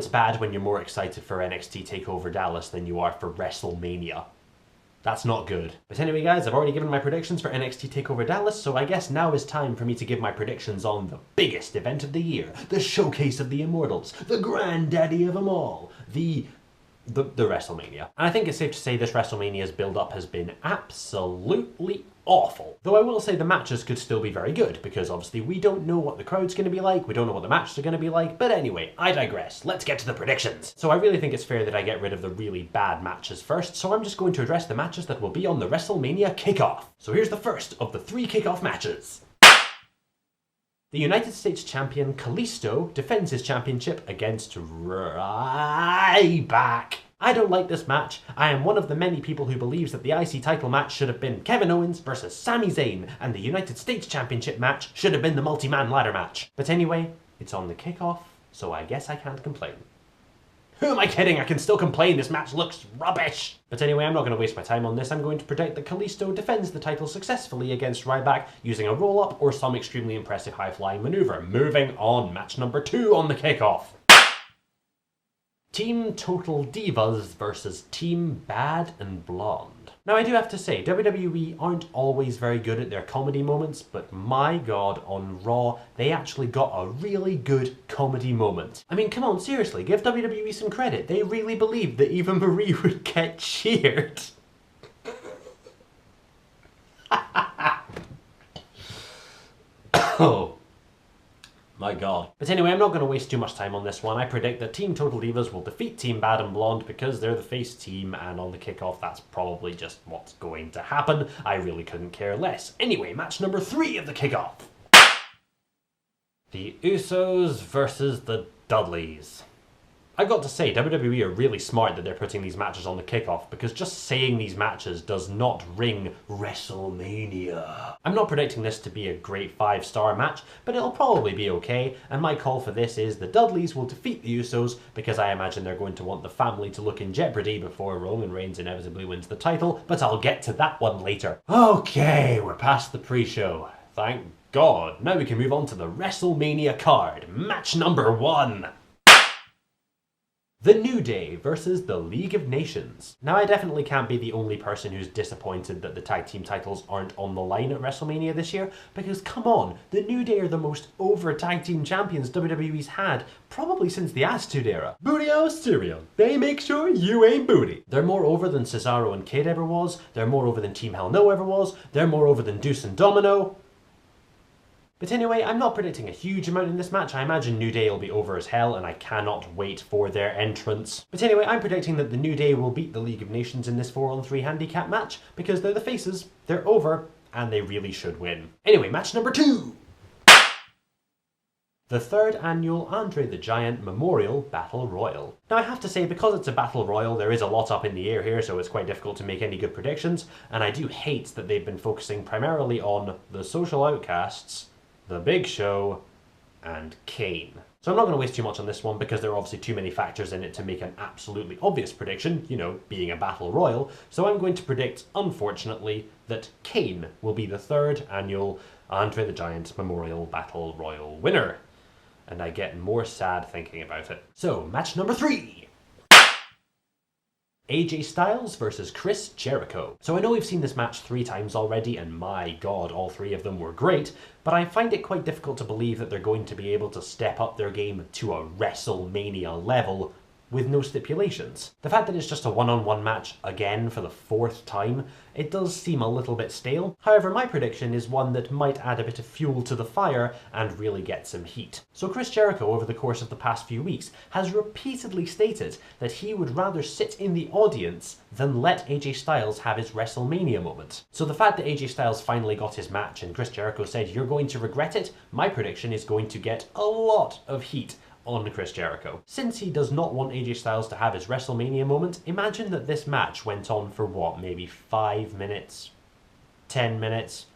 it's bad when you're more excited for NXT TakeOver Dallas than you are for WrestleMania. That's not good. But anyway guys, I've already given my predictions for NXT TakeOver Dallas, so I guess now is time for me to give my predictions on the biggest event of the year, the showcase of the Immortals, the granddaddy of them all, the WrestleMania. And I think it's safe to say this WrestleMania's build-up has been absolutely awful. Though I will say the matches could still be very good, because obviously we don't know what the crowd's going to be like, we don't know what the matches are going to be like, but anyway, I digress. Let's get to the predictions. So I really think it's fair that I get rid of the really bad matches first, so I'm just going to address the matches that will be on the WrestleMania Kickoff. So here's the first of the 3 Kickoff matches. The United States Champion Kalisto defends his championship against Ryback. I don't like this match. I am one of the many people who believes that the IC title match should have been Kevin Owens versus Sami Zayn, and the United States Championship match should have been the multi-man ladder match. But anyway, it's on the Kickoff, so I guess I can't complain. Who am I kidding? I can still complain. This match looks rubbish. But anyway, I'm not going to waste my time on this. I'm going to predict that Kalisto defends the title successfully against Ryback using a roll-up or some extremely impressive high-flying maneuver. Moving on, match number 2 on the Kickoff. Team Total Divas versus Team Bad and Blonde. Now I do have to say, WWE aren't always very good at their comedy moments, but my god, on Raw, they actually got a really good comedy moment. I mean, come on, seriously, give WWE some credit. They really believed that Eva Marie would get cheered. Oh. My god. But anyway, I'm not going to waste too much time on this one. I predict that Team Total Divas will defeat Team Bad and Blonde because they're the face team, and on the Kickoff that's probably just what's going to happen. I really couldn't care less. Anyway, match number 3 of the Kickoff. The Usos versus the Dudleys. I've got to say, WWE are really smart that they're putting these matches on the Kickoff, because just saying these matches does not ring Wrestlemania. I'm not predicting this to be a great 5-star match, but it'll probably be okay, and my call for this is the Dudleys will defeat the Usos, because I imagine they're going to want the family to look in jeopardy before Roman Reigns inevitably wins the title, but I'll get to that one later. Okay, we're past the pre-show. Thank God. Now we can move on to the WrestleMania card. Match number 1. The New Day versus the League of Nations. Now I definitely can't be the only person who's disappointed that the tag team titles aren't on the line at WrestleMania this year, because come on, the New Day are the most over tag team champions WWE's had, probably since the Attitude Era. Booty out cereal, they make sure you ain't booty. They're more over than Cesaro and Kid ever was, they're more over than Team Hell No ever was, they're more over than Deuce and Domino. But anyway, I'm not predicting a huge amount in this match. I imagine New Day will be over as hell, and I cannot wait for their entrance. But anyway, I'm predicting that the New Day will beat the League of Nations in this 4-on-3 handicap match, because they're the faces, they're over, and they really should win. Anyway, match number 2! The 3rd annual Andre the Giant Memorial Battle Royal. Now I have to say, because it's a Battle Royal, there is a lot up in the air here, so it's quite difficult to make any good predictions, and I do hate that they've been focusing primarily on the Social Outcasts, The Big Show, and Kane. So I'm not going to waste too much on this one because there are obviously too many factors in it to make an absolutely obvious prediction, you know, being a battle royal. So I'm going to predict, unfortunately, that Kane will be the 3rd annual Andre the Giant Memorial Battle Royal winner. And I get more sad thinking about it. So, match number 3! AJ Styles versus Chris Jericho. So I know we've seen this match 3 times already, and my god, all 3 of them were great, but I find it quite difficult to believe that they're going to be able to step up their game to a WrestleMania level with no stipulations. The fact that it's just a one-on-one match again for the 4th time, it does seem a little bit stale. However, my prediction is one that might add a bit of fuel to the fire and really get some heat. So Chris Jericho, over the course of the past few weeks, has repeatedly stated that he would rather sit in the audience than let AJ Styles have his WrestleMania moment. So the fact that AJ Styles finally got his match and Chris Jericho said, "You're going to regret it," my prediction is going to get a lot of heat on Chris Jericho. Since he does not want AJ Styles to have his WrestleMania moment, imagine that this match went on for what, maybe 5 minutes, 10 minutes,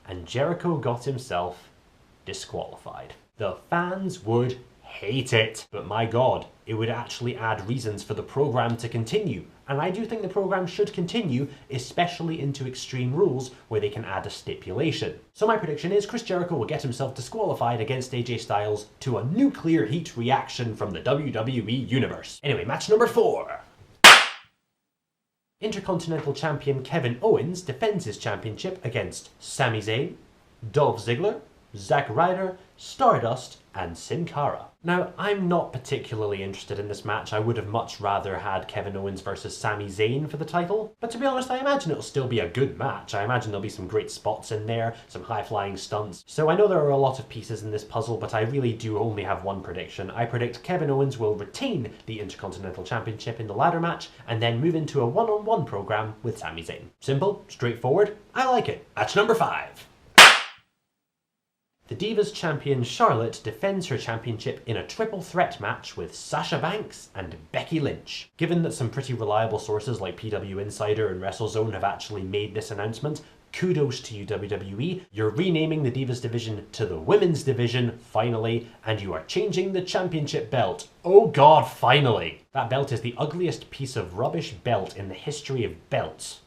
and Jericho got himself disqualified. The fans would hate it, but my god, it would actually add reasons for the program to continue. and I do think the program should continue, especially into Extreme Rules where they can add a stipulation. So my prediction is Chris Jericho will get himself disqualified against AJ Styles to a nuclear heat reaction from the WWE Universe. Anyway, match number 4. Intercontinental Champion Kevin Owens defends his championship against Sami Zayn, Dolph Ziggler, Zack Ryder, Stardust, and Sin Cara. Now, I'm not particularly interested in this match. I would have much rather had Kevin Owens versus Sami Zayn for the title, but to be honest, I imagine it'll still be a good match. I imagine there'll be some great spots in there, some high-flying stunts. So I know there are a lot of pieces in this puzzle, but I really do only have one prediction. I predict Kevin Owens will retain the Intercontinental Championship in the ladder match, and then move into a one-on-one program with Sami Zayn. Simple, straightforward, I like it. Match number 5. The Divas champion Charlotte defends her championship in a triple threat match with Sasha Banks and Becky Lynch. Given that some pretty reliable sources like PW Insider and WrestleZone have actually made this announcement, kudos to you WWE, you're renaming the Divas division to the Women's division, finally, and you are changing the championship belt. Oh god, finally! That belt is the ugliest piece of rubbish belt in the history of belts.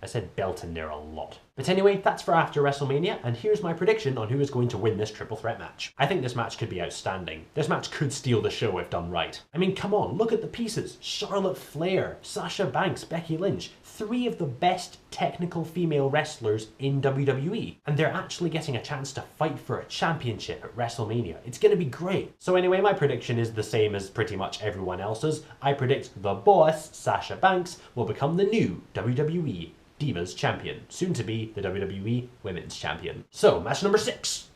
I said belt in there a lot. But anyway, that's for after WrestleMania, and here's my prediction on who is going to win this triple threat match. I think this match could be outstanding. This match could steal the show if done right. I mean, come on, look at the pieces. Charlotte Flair, Sasha Banks, Becky Lynch. 3 of the best technical female wrestlers in WWE. And they're actually getting a chance to fight for a championship at WrestleMania. It's going to be great. So anyway, my prediction is the same as pretty much everyone else's. I predict the boss, Sasha Banks, will become the new WWE Divas champion, soon to be the WWE Women's champion. So, match number 6.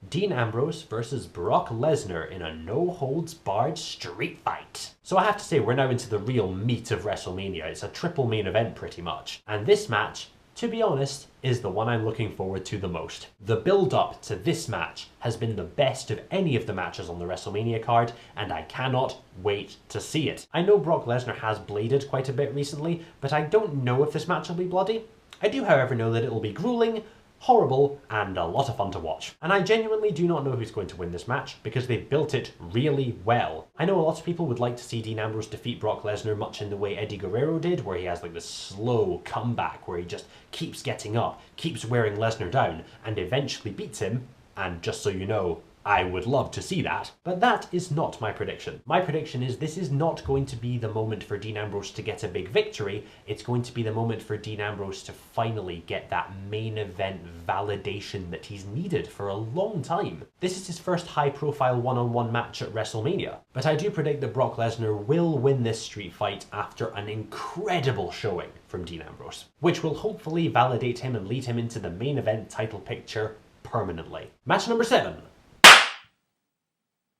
Dean Ambrose versus Brock Lesnar in a no-holds-barred street fight. So I have to say, we're now into the real meat of WrestleMania. It's a triple main event pretty much. And this match, to be honest, is the one I'm looking forward to the most. The build-up to this match has been the best of any of the matches on the WrestleMania card, and I cannot wait to see it. I know Brock Lesnar has bladed quite a bit recently, but I don't know if this match will be bloody. I do, however, know that it will be grueling, horrible, and a lot of fun to watch. And I genuinely do not know who's going to win this match, because they've built it really well. I know a lot of people would like to see Dean Ambrose defeat Brock Lesnar much in the way Eddie Guerrero did, where he has like this slow comeback where he just keeps getting up, keeps wearing Lesnar down, and eventually beats him. And just so you know, I would love to see that, but that is not my prediction. My prediction is this is not going to be the moment for Dean Ambrose to get a big victory. It's going to be the moment for Dean Ambrose to finally get that main event validation that he's needed for a long time. This is his first high-profile one-on-one match at WrestleMania, but I do predict that Brock Lesnar will win this street fight after an incredible showing from Dean Ambrose, which will hopefully validate him and lead him into the main event title picture permanently. Match number 7.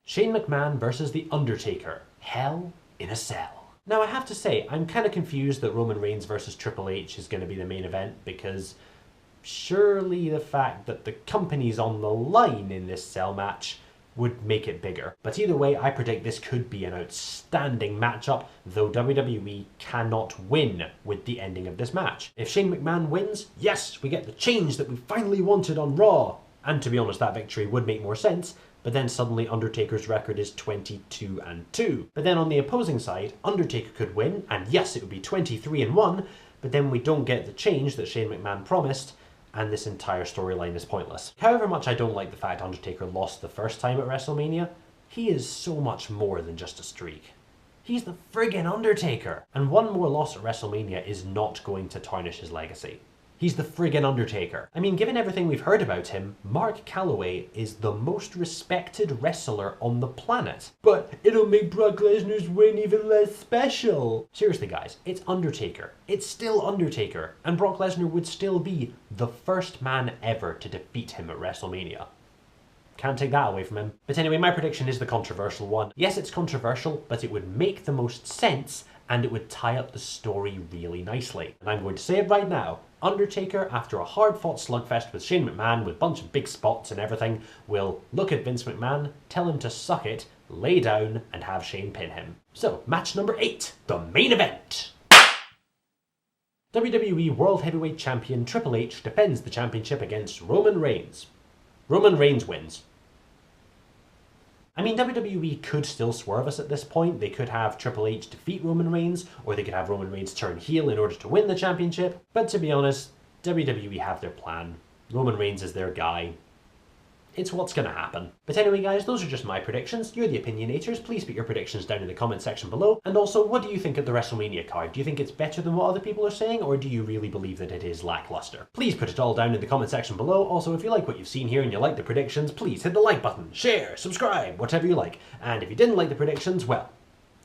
Shane McMahon versus The Undertaker. Hell in a Cell. Now I have to say, I'm kind of confused that Roman Reigns versus Triple H is going to be the main event, because surely the fact that the company's on the line in this cell match would make it bigger. But either way, I predict this could be an outstanding matchup, though WWE cannot win with the ending of this match. If Shane McMahon wins, yes, we get the change that we finally wanted on Raw. And to be honest, that victory would make more sense, but then suddenly Undertaker's record is 22-2. But then on the opposing side, Undertaker could win, and yes, it would be 23-1, but then we don't get the change that Shane McMahon promised, and this entire storyline is pointless. However much I don't like the fact Undertaker lost the first time at WrestleMania, he is so much more than just a streak. He's the friggin' Undertaker! And one more loss at WrestleMania is not going to tarnish his legacy. He's the friggin' Undertaker. I mean, given everything we've heard about him, Mark Calloway is the most respected wrestler on the planet. But it'll make Brock Lesnar's win even less special. Seriously guys, it's Undertaker. It's still Undertaker. And Brock Lesnar would still be the first man ever to defeat him at WrestleMania. Can't take that away from him. But anyway, my prediction is the controversial one. Yes, it's controversial, but it would make the most sense and it would tie up the story really nicely. And I'm going to say it right now. Undertaker, after a hard-fought slugfest with Shane McMahon with a bunch of big spots and everything, will look at Vince McMahon, tell him to suck it, lay down, and have Shane pin him. So, match number 8, the main event. WWE World Heavyweight Champion Triple H defends the championship against Roman Reigns. Roman Reigns wins. I mean, WWE could still swerve us at this point. They could have Triple H defeat Roman Reigns, or they could have Roman Reigns turn heel in order to win the championship. But to be honest, WWE have their plan. Roman Reigns is their guy. It's what's going to happen. But anyway guys, those are just my predictions. You're the opinionators. Please put your predictions down in the comment section below. And also, what do you think of the WrestleMania card? Do you think it's better than what other people are saying, or do you really believe that it is lackluster? Please put it all down in the comment section below. Also, if you like what you've seen here and you like the predictions, please hit the like button, share, subscribe, whatever you like. And if you didn't like the predictions, well,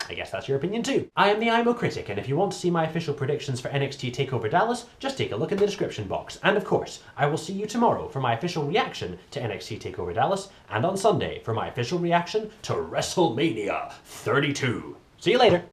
I guess that's your opinion too. I am the IMO Critic, and if you want to see my official predictions for NXT TakeOver Dallas, just take a look in the description box. And of course, I will see you tomorrow for my official reaction to NXT TakeOver Dallas, and on Sunday for my official reaction to WrestleMania 32. See you later!